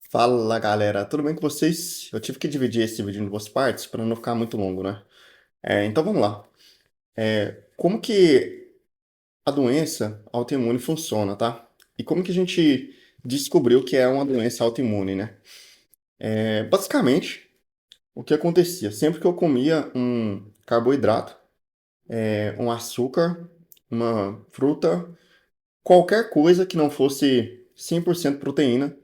Fala galera, tudo bem com vocês? Eu tive que dividir esse vídeo em duas partes para não ficar muito longo, né? Então vamos lá. Como que a doença autoimune funciona, tá? E como que a gente descobriu que é uma doença autoimune, né? Basicamente, o que acontecia? Sempre que eu comia um carboidrato, um açúcar, uma fruta, qualquer coisa que não fosse 100% proteína,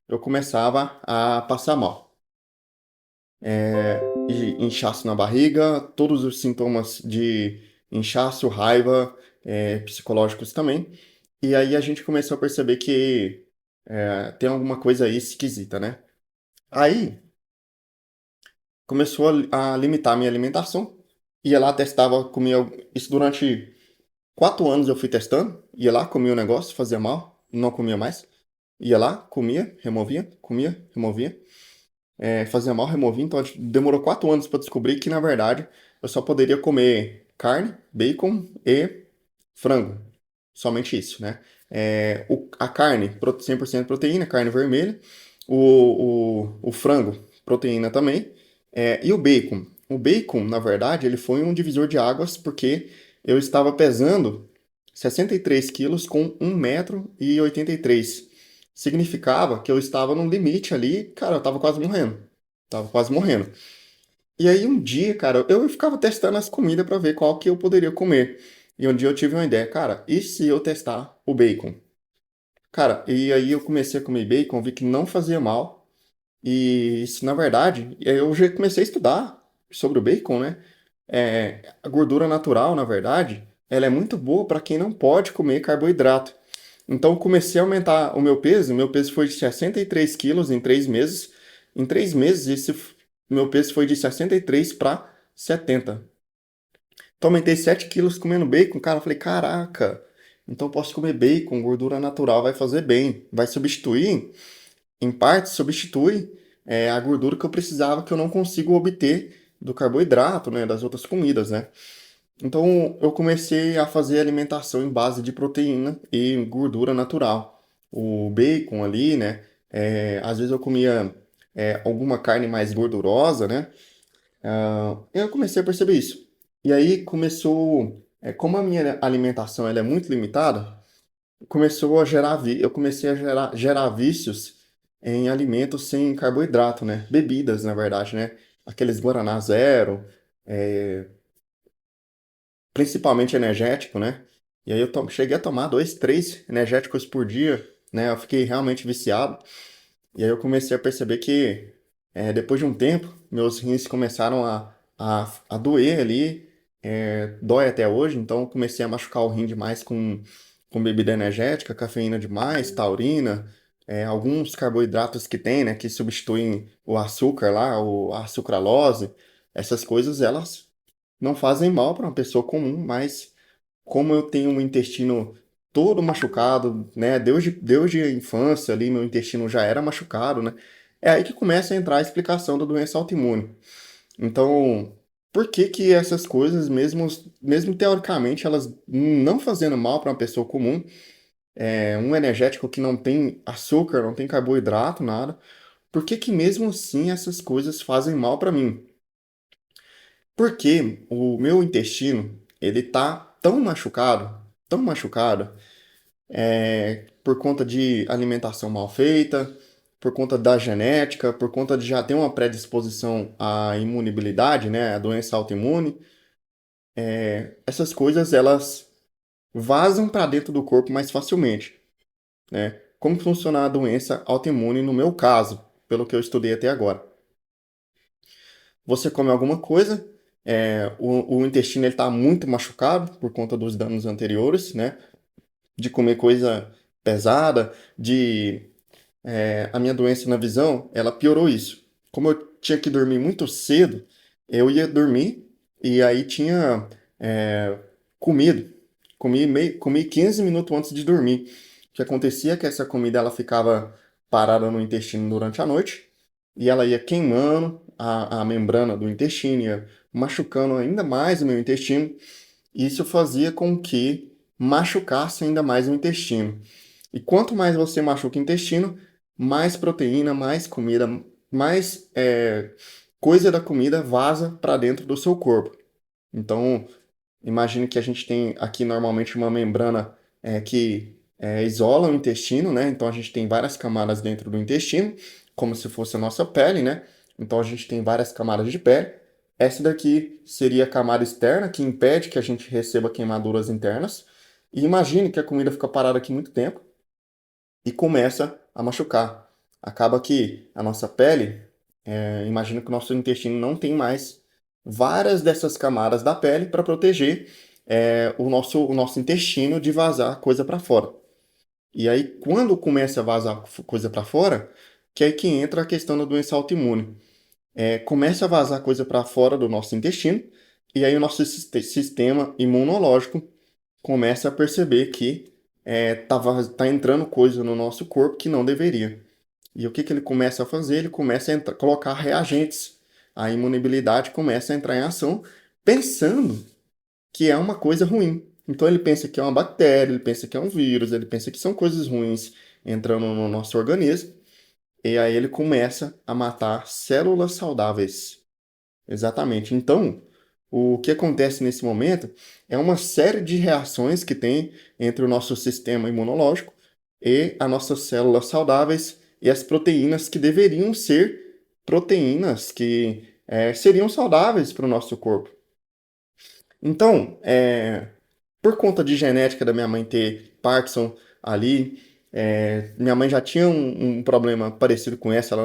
eu começava a passar mal. E inchaço na barriga, todos os sintomas de inchaço, raiva, psicológicos também. E aí a gente começou a perceber que tem alguma coisa aí esquisita, né? Aí começou a limitar a minha alimentação. Ia lá, testava, comia. Isso durante 4 anos eu fui testando. Ia lá, comia o negócio, fazia mal, não comia mais. Ia lá, comia, removia. Fazia mal, removia. Então demorou 4 anos para descobrir que, na verdade, eu só poderia comer carne, bacon e frango. Somente isso, né? A carne, 100% proteína, carne vermelha. O frango, proteína também. E o bacon. O bacon, na verdade, ele foi um divisor de águas porque eu estava pesando 63 quilos com 1,83 m. Significava que eu estava no limite ali, cara, eu estava quase morrendo. Tava quase morrendo. E aí um dia, cara, eu ficava testando as comidas para ver qual que eu poderia comer. E um dia eu tive uma ideia, cara, e se eu testar o bacon? Cara, e aí eu comecei a comer bacon, vi que não fazia mal. E isso, na verdade, eu já comecei a estudar sobre o bacon, né? A gordura natural, na verdade, ela é muito boa para quem não pode comer carboidrato. Então eu comecei a aumentar o meu peso foi de 63 quilos em 3 meses. Em 3 meses, meu peso foi de 63 para 70. Então aumentei 7 quilos comendo bacon, cara. Eu falei, caraca, então eu posso comer bacon, gordura natural vai fazer bem. Vai substituir, em parte, substitui a gordura que eu precisava, que eu não consigo obter do carboidrato, né, das outras comidas, né? Então eu comecei a fazer alimentação em base de proteína e gordura natural. O bacon ali, né? Às vezes eu comia alguma carne mais gordurosa, né? Eu comecei a perceber isso. E aí começou, como a minha alimentação ela é muito limitada, começou a eu comecei a gerar vícios em alimentos sem carboidrato, né? Bebidas, na verdade, né? Aqueles Guaraná Zero, é, principalmente energético, né? E aí eu cheguei a tomar 2, 3 energéticos por dia, né? Eu fiquei realmente viciado. E aí eu comecei a perceber que, depois de um tempo, meus rins começaram a doer ali, dói até hoje, então eu comecei a machucar o rim demais com bebida energética, cafeína demais, taurina, alguns carboidratos que tem, né, que substituem o açúcar lá, a sucralose, essas coisas, elas não fazem mal para uma pessoa comum, mas como eu tenho um intestino todo machucado, né? Desde a infância ali, meu intestino já era machucado, né? É aí que começa a entrar a explicação da doença autoimune. Então, por que que essas coisas, mesmo teoricamente, elas não fazendo mal para uma pessoa comum, um energético que não tem açúcar, não tem carboidrato, nada, por que que mesmo assim essas coisas fazem mal para mim? Porque o meu intestino, ele tá tão machucado, por conta de alimentação mal feita, por conta da genética, por conta de já ter uma predisposição à imunibilidade, né, à doença autoimune. Essas coisas, elas vazam para dentro do corpo mais facilmente, né? Como funciona a doença autoimune no meu caso, pelo que eu estudei até agora? Você come alguma coisa, o intestino está muito machucado por conta dos danos anteriores, né? De comer coisa pesada, a minha doença na visão, ela piorou isso. Como eu tinha que dormir muito cedo, eu ia dormir e aí tinha comido. Comi 15 minutos antes de dormir. O que acontecia é que essa comida ela ficava parada no intestino durante a noite e ela ia queimando a membrana do intestino, ia machucando ainda mais o meu intestino. Isso fazia com que machucasse ainda mais o intestino. E quanto mais você machuca o intestino, mais proteína, mais comida, mais coisa da comida vaza para dentro do seu corpo. Então, imagine que a gente tem aqui normalmente uma membrana que isola o intestino, né? Então a gente tem várias camadas dentro do intestino, como se fosse a nossa pele, né? Então a gente tem várias camadas de pele. Essa daqui seria a camada externa, que impede que a gente receba queimaduras internas. E imagine que a comida fica parada aqui muito tempo e começa a machucar. Acaba que a nossa pele, imagina que o nosso intestino não tem mais várias dessas camadas da pele para proteger o nosso intestino de vazar coisa para fora. E aí, quando começa a vazar coisa para fora, que é aí que entra a questão da doença autoimune. Começa a vazar coisa para fora do nosso intestino, e aí o nosso sistema imunológico começa a perceber que tá entrando coisa no nosso corpo que não deveria. E o que que ele começa a fazer? Ele começa a colocar reagentes. A imunidade começa a entrar em ação, pensando que é uma coisa ruim. Então ele pensa que é uma bactéria, ele pensa que é um vírus, ele pensa que são coisas ruins entrando no nosso organismo, e aí ele começa a matar células saudáveis. Exatamente. Então, o que acontece nesse momento é uma série de reações que tem entre o nosso sistema imunológico e as nossas células saudáveis e as proteínas que deveriam ser proteínas que seriam saudáveis para o nosso corpo. Então, por conta de genética da minha mãe ter Parkinson ali, minha mãe já tinha um problema parecido com essa,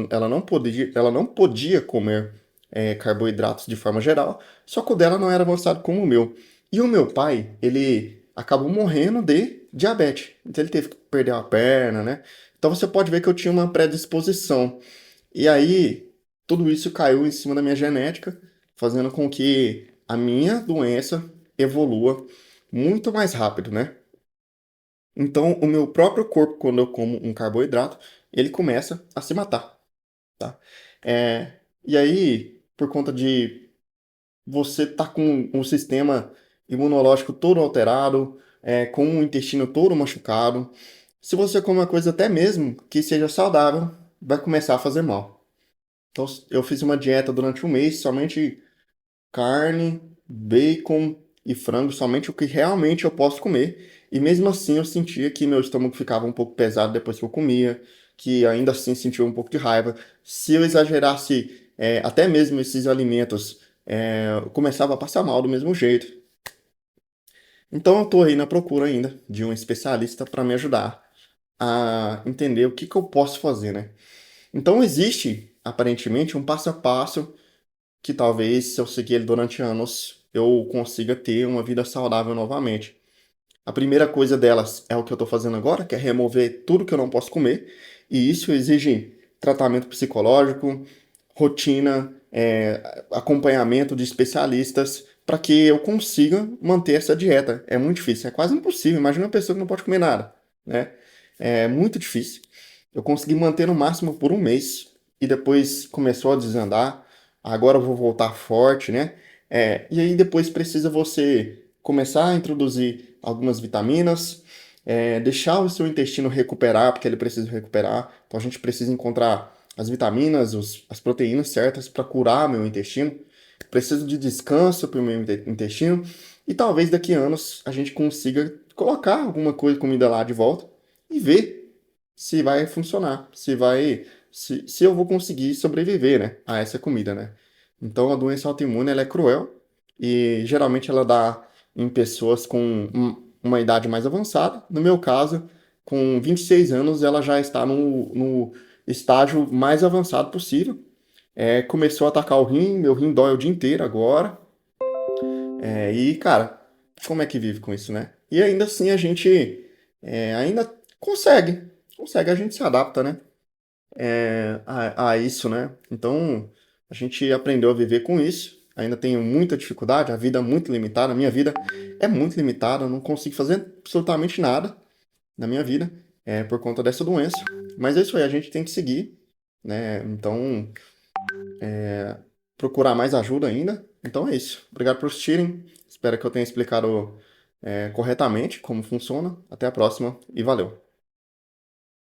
ela não podia comer carboidratos de forma geral, só que o dela não era avançado como o meu. E o meu pai, ele acabou morrendo de diabetes, então ele teve que perder uma perna, né? Então você pode ver que eu tinha uma predisposição. E aí, tudo isso caiu em cima da minha genética, fazendo com que a minha doença evolua muito mais rápido, né? Então, o meu próprio corpo, quando eu como um carboidrato, ele começa a se matar, tá? E aí, por conta de você estar com o sistema imunológico todo alterado, com o intestino todo machucado, se você come uma coisa até mesmo que seja saudável, vai começar a fazer mal. Então, eu fiz uma dieta durante um mês, somente carne, bacon e frango, somente o que realmente eu posso comer. E mesmo assim eu sentia que meu estômago ficava um pouco pesado depois que eu comia, que ainda assim sentia um pouco de raiva. Se eu exagerasse até mesmo esses alimentos, eu começava a passar mal do mesmo jeito. Então eu estou aí na procura ainda de um especialista para me ajudar a entender o que que eu posso fazer, né? Então existe aparentemente um passo a passo que talvez, se eu seguir ele durante anos, eu consiga ter uma vida saudável novamente. A primeira coisa delas é o que eu estou fazendo agora, que é remover tudo que eu não posso comer, e isso exige tratamento psicológico, rotina, acompanhamento de especialistas, para que eu consiga manter essa dieta. É muito difícil, é quase impossível. Imagina uma pessoa que não pode comer nada, né? É muito difícil. Eu consegui manter no máximo por um mês e depois começou a desandar. Agora eu vou voltar forte, né? E aí depois precisa você começar a introduzir algumas vitaminas, deixar o seu intestino recuperar, porque ele precisa recuperar. Então a gente precisa encontrar as vitaminas, as proteínas certas para curar meu intestino. Preciso de descanso para o meu intestino. E talvez daqui a anos a gente consiga colocar alguma coisa, comida lá de volta e ver se vai funcionar, se eu vou conseguir sobreviver, né, a essa comida, né? Então a doença autoimune ela é cruel e geralmente ela dá em pessoas com uma idade mais avançada. No meu caso, com 26 anos, ela já está no estágio mais avançado possível. Começou a atacar o rim, meu rim dói o dia inteiro agora. E, cara, como é que vive com isso, né? E ainda assim a gente ainda consegue, a gente se adapta, né? A isso, né? Então, a gente aprendeu a viver com isso. Ainda tenho muita dificuldade, a vida é muito limitada, a minha vida é muito limitada, eu não consigo fazer absolutamente nada na minha vida por conta dessa doença. Mas é isso aí, a gente tem que seguir, né? Então, procurar mais ajuda ainda. Então é isso. Obrigado por assistirem. Espero que eu tenha explicado corretamente como funciona. Até a próxima e valeu!